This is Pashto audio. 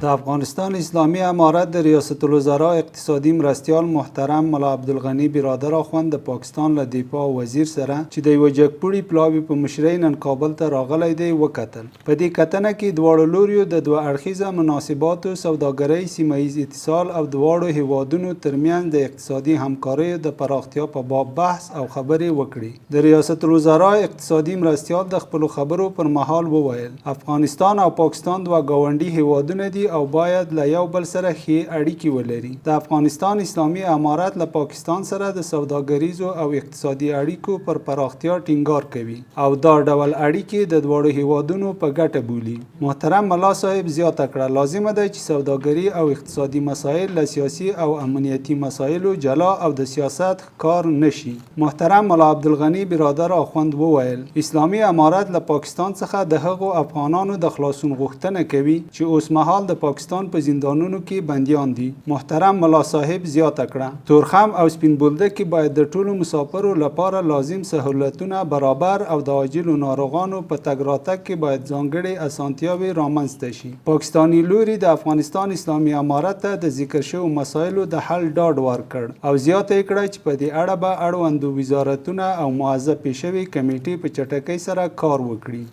د افغانستان اسلامي امارت د ریاست الوزرا اقتصادي مرستیال محترم ملا عبدالغني برادر اخوند د پاکستان له دفاع وزیر سره چې د یو جګپوړي پلاوي په مشرۍ نن کابل ته راغلی دی وکتل. په دې کتنه کې دواړو لوریو د دوه اړخیزه مناسباتو، سوداګرۍ، سیمهییز اتصال او دواړو هیوادونو ترمنځ د اقتصادي همکاریو د پراختیا په باب بحث او خبرې وکړي. د ریاست الوزرا اقتصادي مرستیال د خپلو خبرو پر مهال وویل افغانستان او پاکستان دوه ګاونډي هیوادونه دي او باید له یو بل سره ښې اړیکې ولري. د افغانستان اسلامي امارت له پاکستان سره د سوداګریزو او اقتصادي اړیکو پر پراختیا ټینګار کوي او دا ډول اړیکې د دواړو هیوادونو په ګټه بولي. محترم ملا صاحب زیاته کړه لازمه ده چې سوداګري او اقتصادي مسایل له سیاسي او امنیتي مسایلو جلا او د سیاست کار نشي. محترم ملا عبدالغني برادر اخوند وویل اسلامي امارت له پاکستان څخه د هغو افغانانو د خلاصون غوښتنه کوي چې اوس مهال د پاکستان په زندانونو کې بندیان دي. محترم ملا صاحب زیاته کړه تورخم او سپین بولدک باید د ټولو مسافرو لپاره لازم سهولتونه برابر او د عاجلو ناروغانو په تګ راتګ کې باید ځانګړې اسانتیاوې رامنځته شي. پاکستاني لوري د افغانستان اسلامي امارت ته د ذکر شویو مسایلو د حل ډاډ ورکړ او زیاته یې کړه چې په دې اړه به اړوندو وزارتونه او موظفې شوې کمیټې په چټکۍ سره کار وکړي.